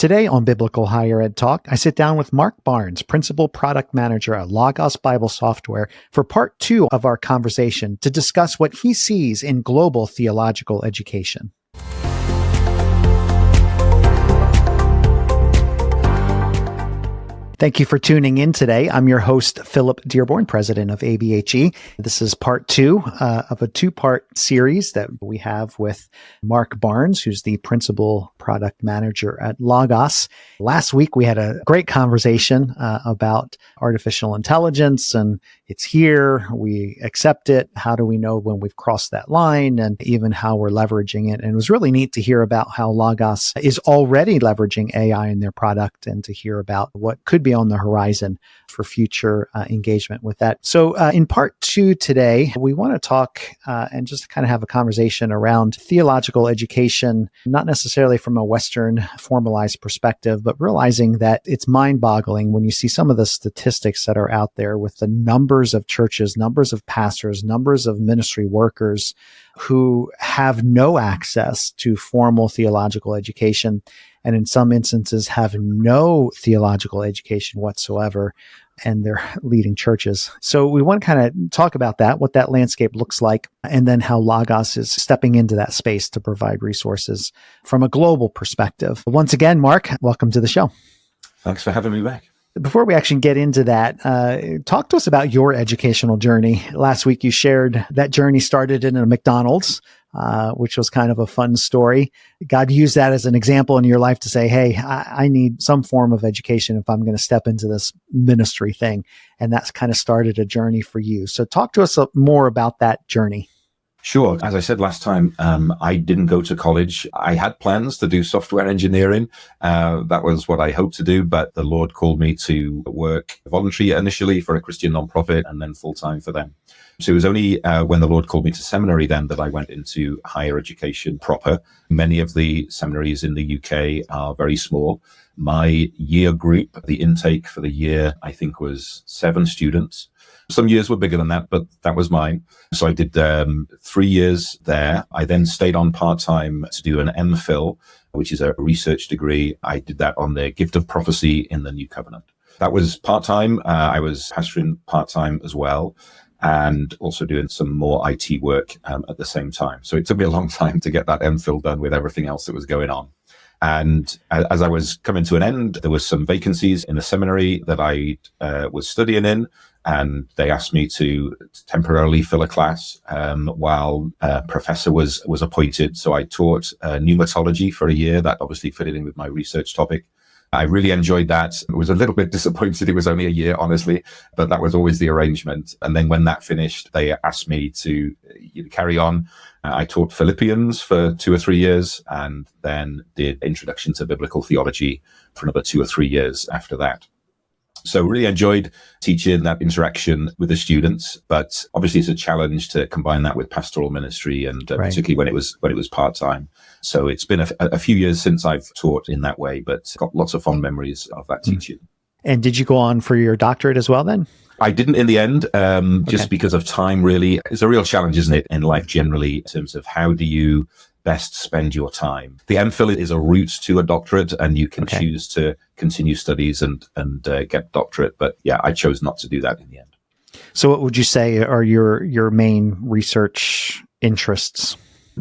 Today on Biblical Higher Ed Talk, I sit down with Mark Barnes, Principal Product Manager at Logos Bible Software, for part 2 of our conversation to discuss what he sees in global theological education. Thank you for tuning in today. I'm your host, Philip Dearborn, president of ABHE. This is part 2 of a 2-part series that we have with Mark Barnes, who's the principal product manager at Logos. Last week, we had a great conversation about artificial intelligence, and it's here. We accept it. How do we know when we've crossed that line, and even how we're leveraging it? And it was really neat to hear about how Logos is already leveraging AI in their product, and to hear about what could be on the horizon for future engagement with that. So in part 2 today, we want to talk and just kind of have a conversation around theological education, not necessarily from a Western formalized perspective, but realizing that it's mind-boggling when you see some of the statistics that are out there with the numbers of churches, numbers of pastors, numbers of ministry workers who have no access to formal theological education, and in some instances have no theological education whatsoever, and they're leading churches. So we want to kind of talk about that, what that landscape looks like, and then how Logos is stepping into that space to provide resources from a global perspective. Once again, Mark, welcome to the show. Thanks for having me back. Before we actually get into that, talk to us about your educational journey. Last week, you shared that journey started in a McDonald's, which was kind of a fun story. God used that as an example in your life to say, hey, I need some form of education if I'm going to step into this ministry thing. And that's kind of started a journey for you. So talk to us more about that journey. Sure. As I said last time, I didn't go to college. I had plans to do software engineering. That was what I hoped to do, but the Lord called me to work voluntary initially for a Christian nonprofit and then full-time for them. So it was only when the Lord called me to seminary then that I went into higher education proper. Many of the seminaries in the UK are very small. My year group, the intake for the year, I think was 7 students. Some years were bigger than that, but that was mine. So I did 3 years there. I then stayed on part-time to do an MPhil, which is a research degree. I did that on the gift of prophecy in the New Covenant. That was part-time. I was pastoring part-time as well, and also doing some more IT work at the same time. So it took me a long time to get that MPhil done with everything else that was going on. And as I was coming to an end, there was some vacancies in the seminary that I was studying in, and they asked me to temporarily fill a class while a professor was appointed. So I taught pneumatology for a year. That obviously fitted in with my research topic. I really enjoyed that. I was a little bit disappointed it was only a year, honestly, but that was always the arrangement. And then when that finished, they asked me to carry on. I taught Philippians for 2 or 3 years, and then did Introduction to Biblical Theology for another 2 or 3 years after that. So really enjoyed teaching, that interaction with the students, but obviously it's a challenge to combine that with pastoral ministry, and particularly when it was part-time. So it's been a few years since I've taught in that way, but got lots of fond memories of that teaching. And did you go on for your doctorate as well then? I didn't in the end, just because of time, really. It's a real challenge, isn't it, in life generally, in terms of how do you best spend your time. The MPhil is a route to a doctorate, and you can choose to continue studies and get doctorate. But yeah, I chose not to do that in the end. So what would you say are your main research interests?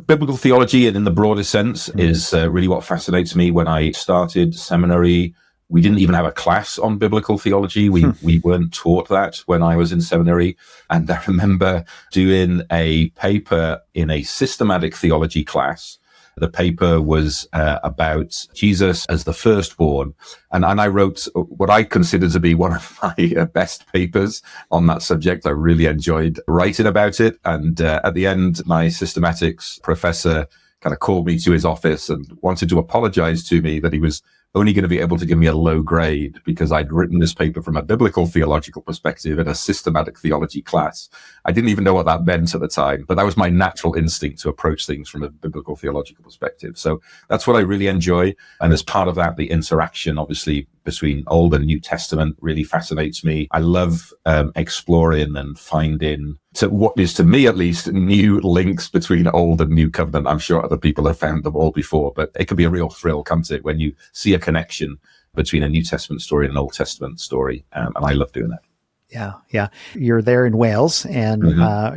Biblical theology, and in the broader sense, is really what fascinates me. When I started seminary, we didn't even have a class on biblical theology. We weren't taught that when I was in seminary. And I remember doing a paper in a systematic theology class. The paper was about Jesus as the firstborn. And I wrote what I consider to be one of my best papers on that subject. I really enjoyed writing about it. And at the end, my systematics professor kind of called me to his office and wanted to apologize to me that he was only going to be able to give me a low grade because I'd written this paper from a biblical theological perspective in a systematic theology class. I didn't even know what that meant at the time, but that was my natural instinct to approach things from a biblical theological perspective. So that's what I really enjoy. And as part of that, the interaction, obviously between Old and New Testament really fascinates me. I love exploring and finding, to what is to me at least, new links between Old and New Covenant. I'm sure other people have found them all before, but it can be a real thrill, can't it, when you see a connection between a New Testament story and an Old Testament story. And I love doing that. Yeah, yeah. You're there in Wales, and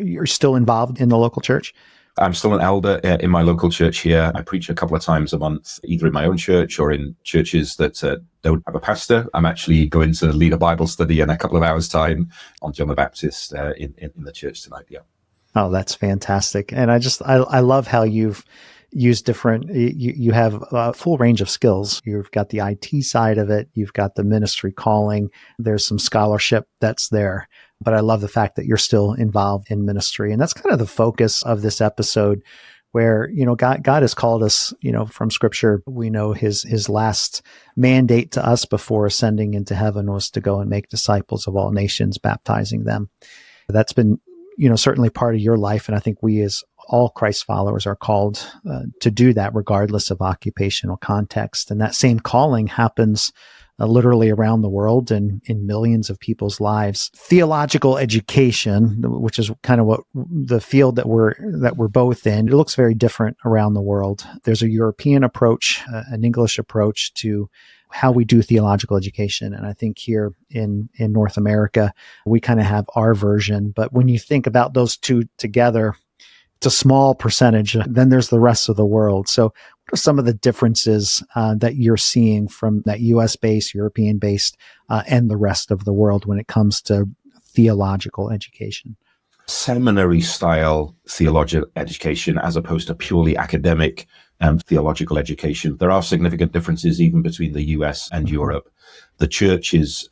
you're still involved in the local church? I'm still an elder in my local church here. I preach a couple of times a month, either in my own church or in churches that don't have a pastor. I'm actually going to lead a Bible study in a couple of hours' time on John the Baptist in the church tonight. Yeah. Oh, that's fantastic. And I love how you've used different, you have a full range of skills. You've got the IT side of it. You've got the ministry calling. There's some scholarship that's there. But I love the fact that you're still involved in ministry. And that's kind of the focus of this episode, where, God has called us, from scripture. We know his last mandate to us before ascending into heaven was to go and make disciples of all nations, baptizing them. That's been, certainly part of your life. And I think we, as all Christ followers, are called to do that regardless of occupational context. And that same calling happens literally around the world and in millions of people's lives. Theological education, which is kind of what the field that we're both in, it looks very different around the world. There's a European approach, an English approach to how we do theological education. And I think here in North America, we kind of have our version. But when you think about those two together, it's a small percentage. Then there's the rest of the world. So what are some of the differences that you're seeing from that US-based, European-based, and the rest of the world when it comes to theological education? Seminary style theological education as opposed to purely academic theological education. There are significant differences even between the US and Europe. The church is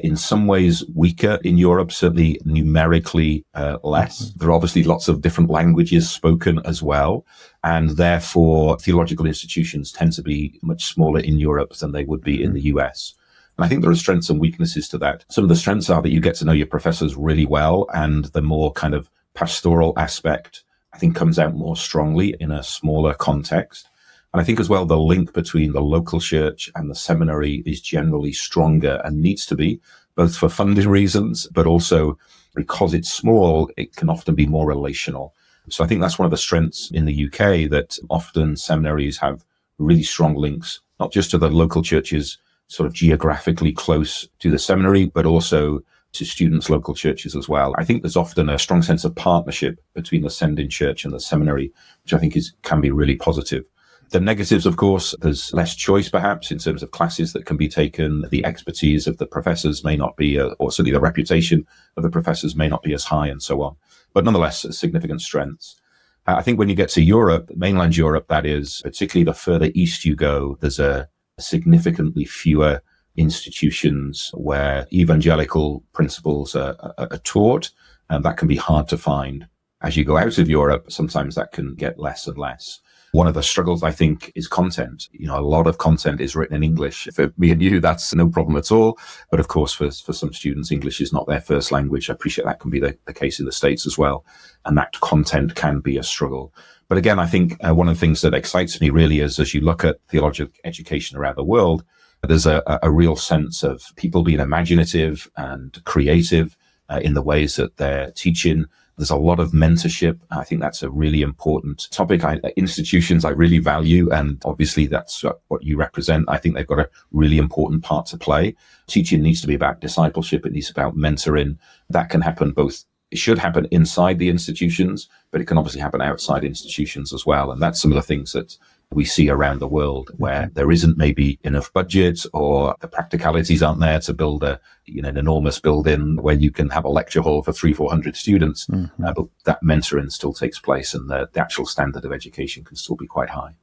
in some ways weaker in Europe, certainly numerically less. There are obviously lots of different languages spoken as well. And therefore, theological institutions tend to be much smaller in Europe than they would be in the US. And I think there are strengths and weaknesses to that. Some of the strengths are that you get to know your professors really well, and the more kind of pastoral aspect, I think, comes out more strongly in a smaller context. And I think as well, the link between the local church and the seminary is generally stronger and needs to be, both for funding reasons, but also because it's small, it can often be more relational. So I think that's one of the strengths in the UK, that often seminaries have really strong links, not just to the local churches sort of geographically close to the seminary, but also to students' local churches as well. I think there's often a strong sense of partnership between the sending church and the seminary, which I think can be really positive. The negatives, of course, there's less choice perhaps in terms of classes that can be taken. The expertise of the professors may not be, or certainly the reputation of the professors may not be as high, and so on. But nonetheless, significant strengths. I think when you get to Europe, mainland Europe, that is, particularly the further east you go, there's a significantly fewer institutions where evangelical principles are taught, and that can be hard to find. As you go out of Europe, sometimes that can get less and less. One of the struggles, I think, is content. A lot of content is written in English. For me and you, that's no problem at all. But of course, for some students, English is not their first language. I appreciate that can be the case in the States as well. And that content can be a struggle. But again, I think one of the things that excites me really is, as you look at theological education around the world, there's a real sense of people being imaginative and creative in the ways that they're teaching. There's a lot of mentorship. I think that's a really important topic. Institutions I really value, and obviously that's what you represent. I think they've got a really important part to play. Teaching needs to be about discipleship. It needs to be about mentoring. That can happen both. It should happen inside the institutions, but it can obviously happen outside institutions as well. And that's some of the things that we see around the world, where there isn't maybe enough budget, or the practicalities aren't there to build an enormous building where you can have a lecture hall for 300-400 students. But that mentoring still takes place, and the actual standard of education can still be quite high.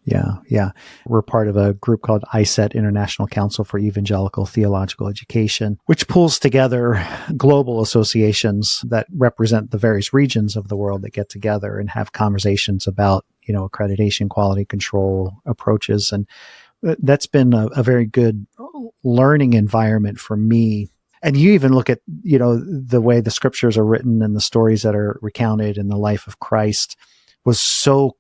Yeah. We're part of a group called ICET, International Council for Evangelical Theological Education, which pulls together global associations that represent the various regions of the world that get together and have conversations about, accreditation, quality control approaches. And that's been a very good learning environment for me. And you even look at, the way the scriptures are written and the stories that are recounted in the life of Christ was so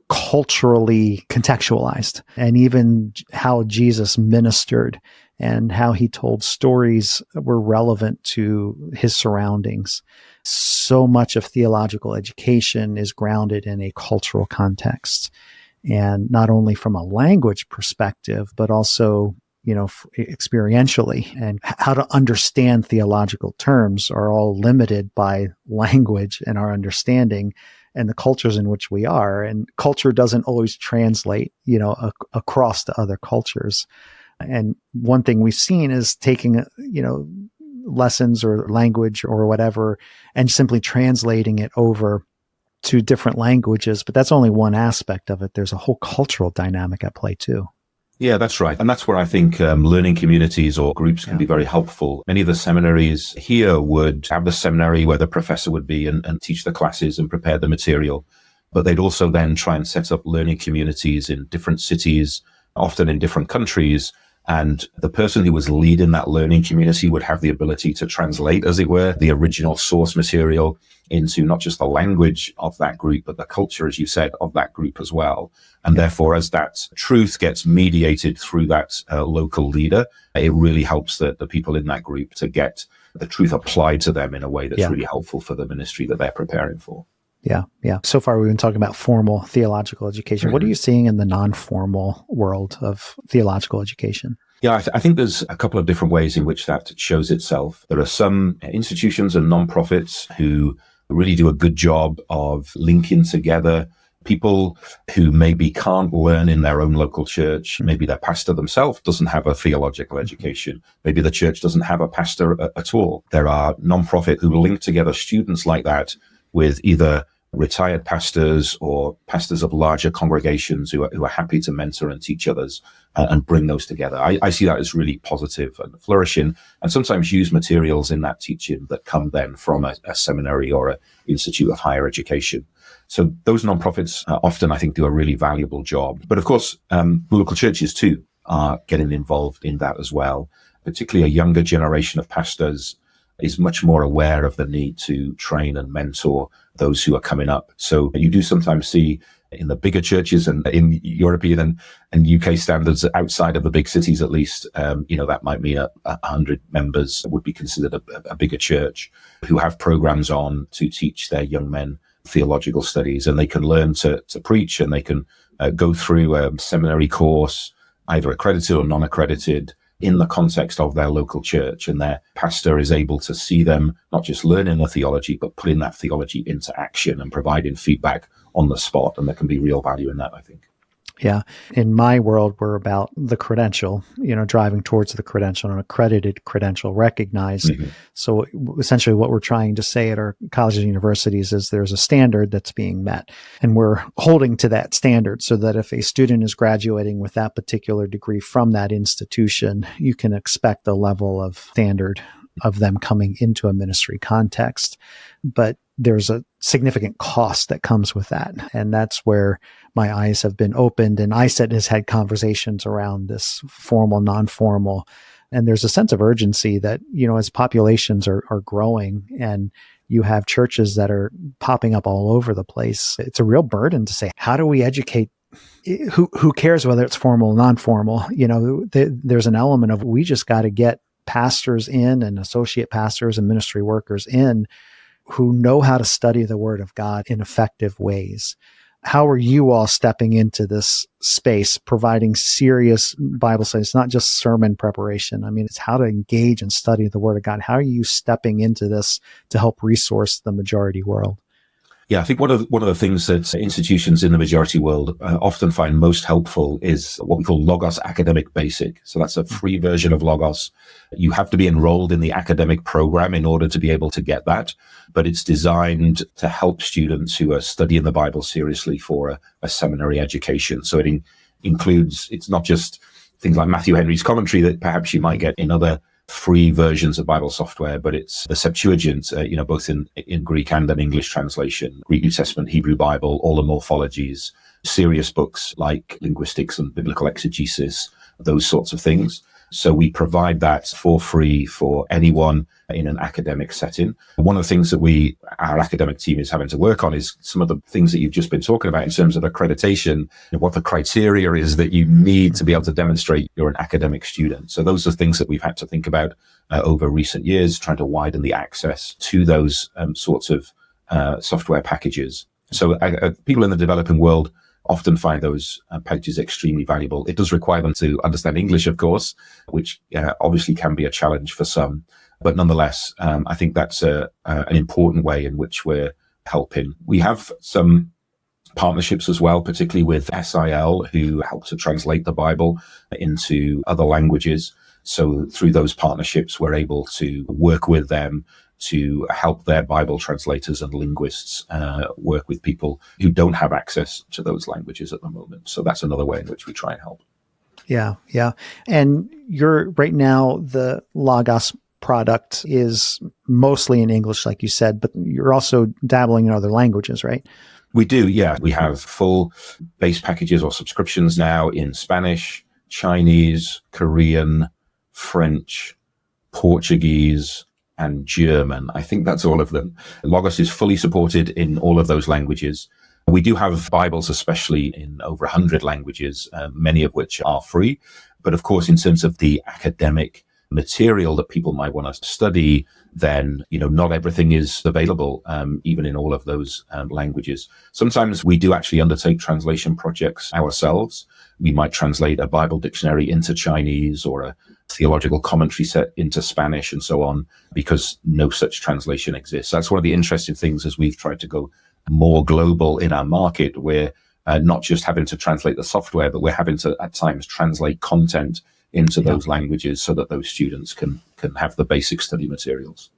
culturally contextualized, and even how Jesus ministered and how he told stories were relevant to his surroundings. So much of theological education is grounded in a cultural context, and not only from a language perspective, but also, experientially, and how to understand theological terms are all limited by language and our understanding and the cultures in which we are. And culture doesn't always translate, across to other cultures. And one thing we've seen is taking, lessons or language or whatever, and simply translating it over to different languages. But that's only one aspect of it. There's a whole cultural dynamic at play too. Yeah, that's right. And that's where I think learning communities or groups can be very helpful. Many of the seminaries here would have the seminary where the professor would be and teach the classes and prepare the material. But they'd also then try and set up learning communities in different cities, often in different countries. And the person who was leading that learning community would have the ability to translate, as it were, the original source material into not just the language of that group, but the culture, as you said, of that group as well. And therefore, as that truth gets mediated through that local leader, it really helps the people in that group to get the truth applied to them in a way that's really helpful for the ministry that they're preparing for. Yeah. So far, we've been talking about formal theological education. What are you seeing in the non-formal world of theological education? Yeah, I think there's a couple of different ways in which that shows itself. There are some institutions and nonprofits who really do a good job of linking together people who maybe can't learn in their own local church. Maybe their pastor themselves doesn't have a theological education. Maybe the church doesn't have a pastor at all. There are nonprofit who link together students like that with either retired pastors or pastors of larger congregations who are happy to mentor and teach others and bring those together. I see that as really positive and flourishing, and sometimes use materials in that teaching that come then from a seminary or an institute of higher education. So those nonprofits often, I think, do a really valuable job. But of course, local churches too are getting involved in that as well. Particularly a younger generation of pastors is much more aware of the need to train and mentor those who are coming up. So you do sometimes see in the bigger churches and in European and UK standards outside of the big cities, at least, that might mean 100 members would be considered a bigger church who have programs on to teach their young men theological studies, and they can learn to preach, and they can go through a seminary course, either accredited or non-accredited, in the context of their local church, and their pastor is able to see them not just learning the theology, but putting that theology into action and providing feedback on the spot. And there can be real value in that, I think. Yeah. In my world, we're about the credential, driving towards the credential, an accredited credential recognized. Mm-hmm. So essentially what we're trying to say at our colleges and universities is there's a standard that's being met, and we're holding to that standard so that if a student is graduating with that particular degree from that institution, you can expect a level of standard of them coming into a ministry context. But there's a significant cost that comes with that. And that's where my eyes have been opened. And ISET has had conversations around this formal, non-formal. And there's a sense of urgency that, as populations are growing and you have churches that are popping up all over the place, it's a real burden to say, how do we educate? Who cares whether it's formal or non-formal? There's an element of, we just got to get pastors in and associate pastors and ministry workers in who know how to study the Word of God in effective ways. How are you all stepping into this space, providing serious Bible studies, not just sermon preparation? I mean, it's how to engage and study the Word of God. How are you stepping into this to help resource the majority world? Yeah, I think one of the things that institutions in the majority world often find most helpful is what we call Logos Academic Basic. So that's a free version of Logos. You have to be enrolled in the academic program in order to be able to get that, but it's designed to help students who are studying the Bible seriously for a seminary education. So it includes, it's not just things like Matthew Henry's commentary that perhaps you might get in other free versions of Bible software, but it's the Septuagint, both in Greek and an English translation, Greek New Testament, Hebrew Bible, all the morphologies, serious books like linguistics and biblical exegesis, those sorts of things. So we provide that for free for anyone in an academic setting. One of the things that our academic team is having to work on is some of the things that you've just been talking about in terms of accreditation, what the criteria is that you need to be able to demonstrate you're an academic student. So those are things that we've had to think about over recent years, trying to widen the access to those sorts of software packages. So people in the developing world often find those packages extremely valuable. It does require them to understand English, of course, which obviously can be a challenge for some. But nonetheless, I think that's an important way in which we're helping. We have some partnerships as well, particularly with SIL, who help to translate the Bible into other languages. So through those partnerships, we're able to work with them to help their Bible translators and linguists work with people who don't have access to those languages at the moment. So that's another way in which we try and help. Yeah, yeah. And you're right now, the Logos product is mostly in English, like you said, but you're also dabbling in other languages, right? We do, yeah. We have full base packages or subscriptions now in Spanish, Chinese, Korean, French, Portuguese, and German. I think that's all of them. Logos is fully supported in all of those languages. We do have Bibles, especially in over 100 languages, many of which are free. But of course, in terms of the academic material that people might want to study, then, not everything is available, even in all of those languages. Sometimes we do actually undertake translation projects ourselves. We might translate a Bible dictionary into Chinese or a theological commentary set into Spanish and so on, because no such translation exists. That's one of the interesting things as we've tried to go more global in our market. We're not just having to translate the software, but we're having to at times translate content into those languages so that those students can have the basic study materials.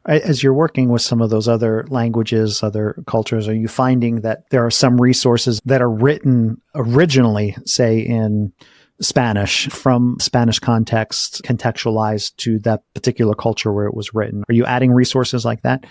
As you're working with some of those other languages, other cultures, are you finding that there are some resources that are written originally, say, in Spanish, from Spanish context, contextualized to that particular culture where it was written? Are you adding resources like that?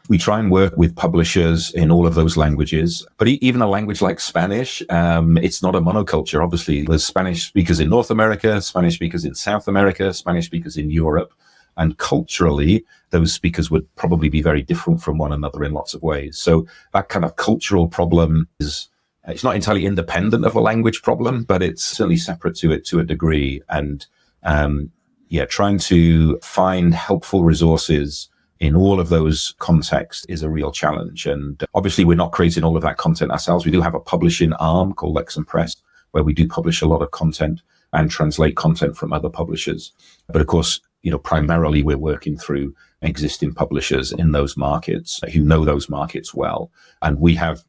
We try and work with publishers in all of those languages, but even a language like Spanish, it's not a monoculture. Obviously, there's Spanish speakers in North America, Spanish speakers in South America, Spanish speakers in Europe. And culturally, those speakers would probably be very different from one another in lots of ways. So that kind of cultural problem it's not entirely independent of a language problem, but it's certainly separate to it to a degree. And trying to find helpful resources in all of those contexts is a real challenge. And obviously, we're not creating all of that content ourselves. We do have a publishing arm called Lexham Press, where we do publish a lot of content and translate content from other publishers. But of course, primarily we're working through existing publishers in those markets who know those markets well. And we have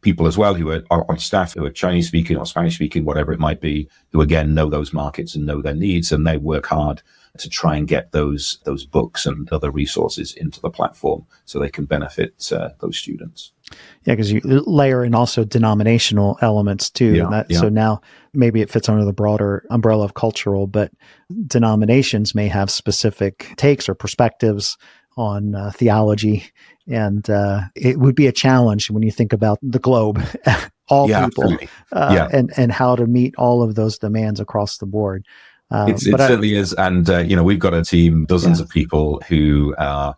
people as well who are on staff who are Chinese speaking or Spanish speaking, whatever it might be, who again know those markets and know their needs, and they work hard to try and get those books and other resources into the platform so they can benefit those students. Yeah, because you layer in also denominational elements too. So now maybe it fits under the broader umbrella of cultural, but denominations may have specific takes or perspectives on theology. And it would be a challenge when you think about the globe, all people, and how to meet all of those demands across the board. It certainly is. And, we've got a team, dozens of people who are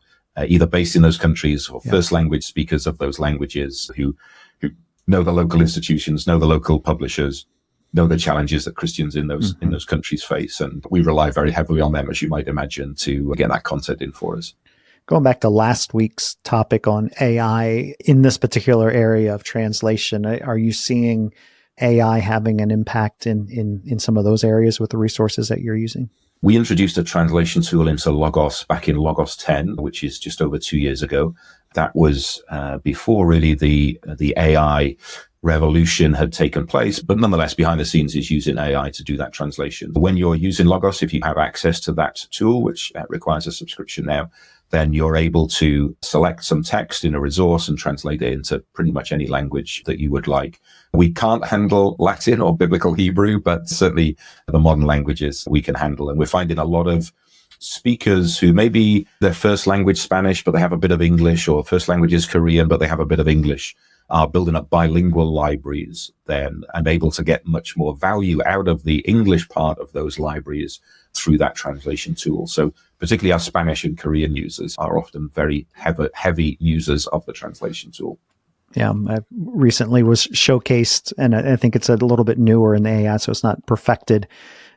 either based in those countries or first language speakers of those languages who know the local institutions, know the local publishers, know the challenges that Christians in those countries face. And we rely very heavily on them, as you might imagine, to get that content in for us. Going back to last week's topic on AI, in this particular area of translation, are you seeing AI having an impact in some of those areas with the resources that you're using? We introduced a translation tool into Logos back in Logos 10, which is just over 2 years ago. That was before really the AI revolution had taken place, but nonetheless, behind the scenes is using AI to do that translation. When you're using Logos, if you have access to that tool, which requires a subscription now, then you're able to select some text in a resource and translate it into pretty much any language that you would like. We can't handle Latin or Biblical Hebrew, but certainly the modern languages we can handle. And we're finding a lot of speakers who maybe their first language Spanish, but they have a bit of English, or first language is Korean, but they have a bit of English. are building up bilingual libraries then and able to get much more value out of the English part of those libraries through that translation tool. So particularly our Spanish and Korean users are often very heavy users of the translation tool. Yeah, I recently was showcased, and I think it's a little bit newer in the AI, so it's not perfected,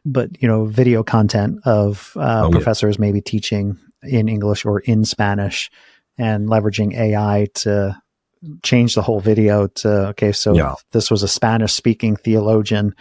but, video content of professors maybe teaching in English or in Spanish and leveraging AI to change the whole video to, okay, so if this was a Spanish speaking theologian,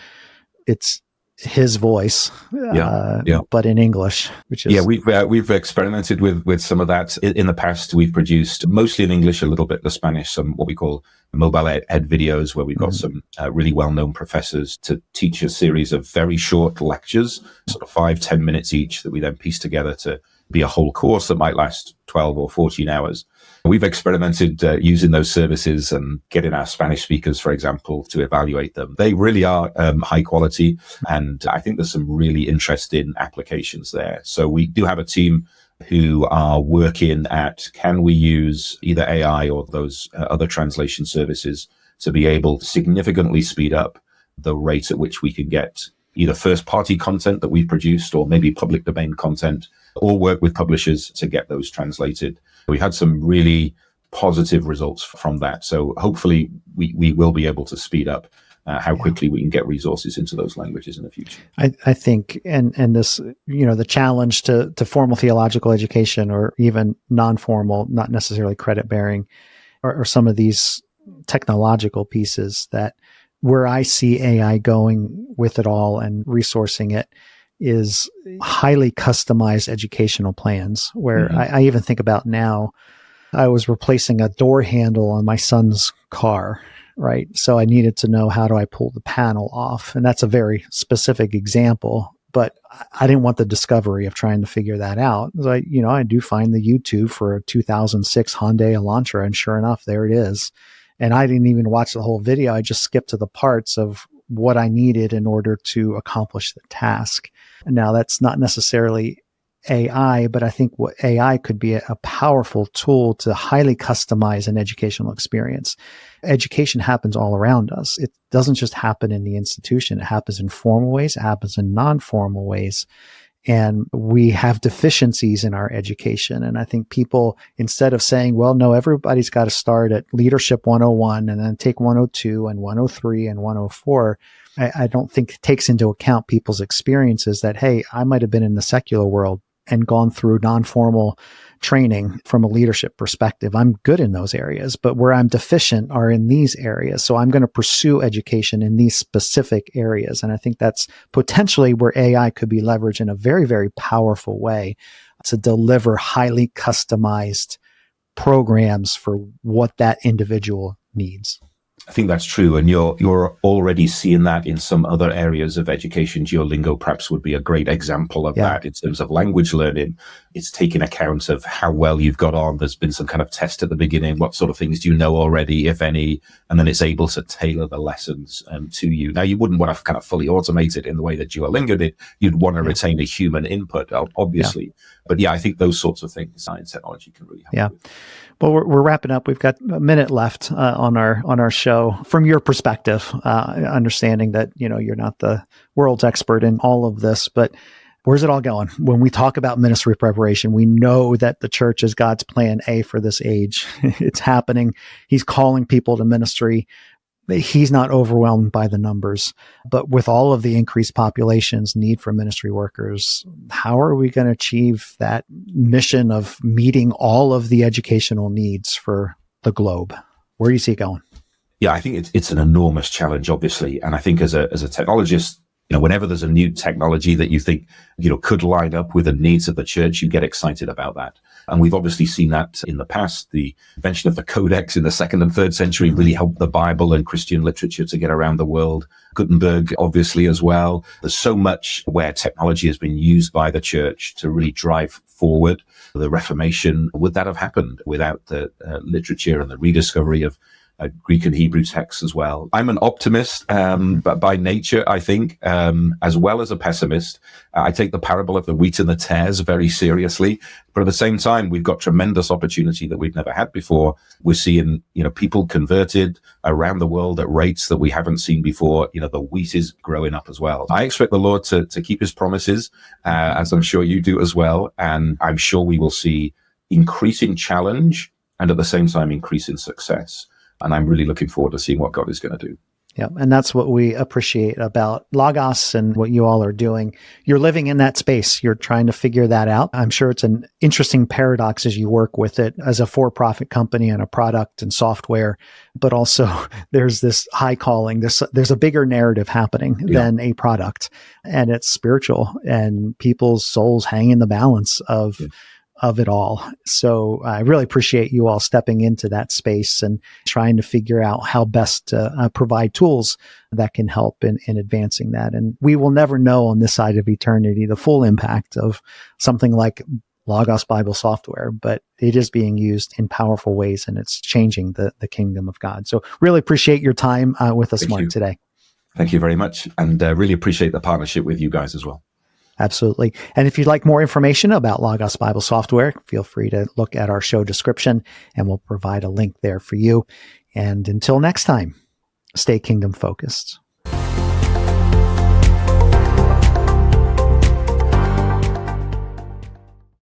it's his voice, but in English, which is... Yeah, we've experimented with some of that in the past. We've produced mostly in English, a little bit the Spanish, some what we call mobile ed videos, where we've got some really well-known professors to teach a series of very short lectures, sort of 5-10 minutes each, that we then piece together to be a whole course that might last 12 or 14 hours. We've experimented using those services and getting our Spanish speakers, for example, to evaluate them. They really are high quality, and I think there's some really interesting applications there. So we do have a team who are working at, can we use either AI or those other translation services to be able to significantly speed up the rate at which we can get either first-party content that we've produced or maybe public domain content, or work with publishers to get those translated. We had some really positive results from that. So hopefully we will be able to speed up how quickly we can get resources into those languages in the future. I think, and this, the challenge to formal theological education, or even non-formal, not necessarily credit-bearing, or some of these technological pieces, that where I see AI going with it all and resourcing it is highly customized educational plans, where I even think about now, I was replacing a door handle on my son's car, right? So I needed to know, how do I pull the panel off? And that's a very specific example, but I didn't want the discovery of trying to figure that out. I do find the YouTube for a 2006 Hyundai Elantra, and sure enough, there it is. And I didn't even watch the whole video. I just skipped to the parts of what I needed in order to accomplish the task. And now that's not necessarily AI, but I think what AI could be a powerful tool to highly customize an educational experience. Education happens all around us. It doesn't just happen in the institution. It happens in formal ways. It happens in non-formal ways. And we have deficiencies in our education. And I think people, instead of saying, well, no, everybody's got to start at Leadership 101 and then take 102 and 103 and 104, I don't think it takes into account people's experiences that, hey, I might have been in the secular world and gone through non-formal training from a leadership perspective. I'm good in those areas, but where I'm deficient are in these areas. So I'm going to pursue education in these specific areas. And I think that's potentially where AI could be leveraged in a very, very powerful way to deliver highly customized programs for what that individual needs. I think that's true. And you're already seeing that in some other areas of education. Duolingo perhaps would be a great example of that in terms of language learning. It's taking account of how well you've got on. There's been some kind of test at the beginning. What sort of things do you know already, if any? And then it's able to tailor the lessons to you. Now, you wouldn't want to kind of fully automate it in the way that Duolingo did. You'd want to retain a human input, obviously. Yeah. But I think those sorts of things, science, technology can really help with. Well, we're wrapping up. We've got a minute left on our show. From your perspective, understanding that you're not the world's expert in all of this, but where's it all going? When we talk about ministry preparation, we know that the church is God's plan A for this age. It's happening. He's calling people to ministry. He's not overwhelmed by the numbers, but with all of the increased population's need for ministry workers, how are we going to achieve that mission of meeting all of the educational needs for the globe? Where do you see it going? Yeah, I think it's an enormous challenge, obviously. And I think as a technologist, whenever there's a new technology that you think, could line up with the needs of the church, you get excited about that. And we've obviously seen that in the past. The invention of the Codex in the 2nd and 3rd century really helped the Bible and Christian literature to get around the world. Gutenberg, obviously, as well. There's so much where technology has been used by the church to really drive forward the Reformation. Would that have happened without the literature and the rediscovery of Greek and Hebrew texts as well. I'm an optimist, but by nature, I think, as well as a pessimist. I take the parable of the wheat and the tares very seriously. But at the same time, we've got tremendous opportunity that we've never had before. We're seeing, people converted around the world at rates that we haven't seen before. The wheat is growing up as well. I expect the Lord to keep his promises, as I'm sure you do as well. And I'm sure we will see increasing challenge and at the same time increasing success. And I'm really looking forward to seeing what God is going to do. Yeah, and that's what we appreciate about Logos and what you all are doing. You're living in that space. You're trying to figure that out. I'm sure it's an interesting paradox as you work with it as a for-profit company and a product and software, but also there's this high calling. There's a bigger narrative happening than a product, and it's spiritual, and people's souls hang in the balance of it all. So I really appreciate you all stepping into that space and trying to figure out how best to provide tools that can help in advancing that. And we will never know on this side of eternity the full impact of something like Logos Bible software, but it is being used in powerful ways, and it's changing the kingdom of God. So really appreciate your time with us, Mark, today. Thank you very much. And really appreciate the partnership with you guys as well. Absolutely. And if you'd like more information about Logos Bible software, feel free to look at our show description, and we'll provide a link there for you. And until next time, stay kingdom focused.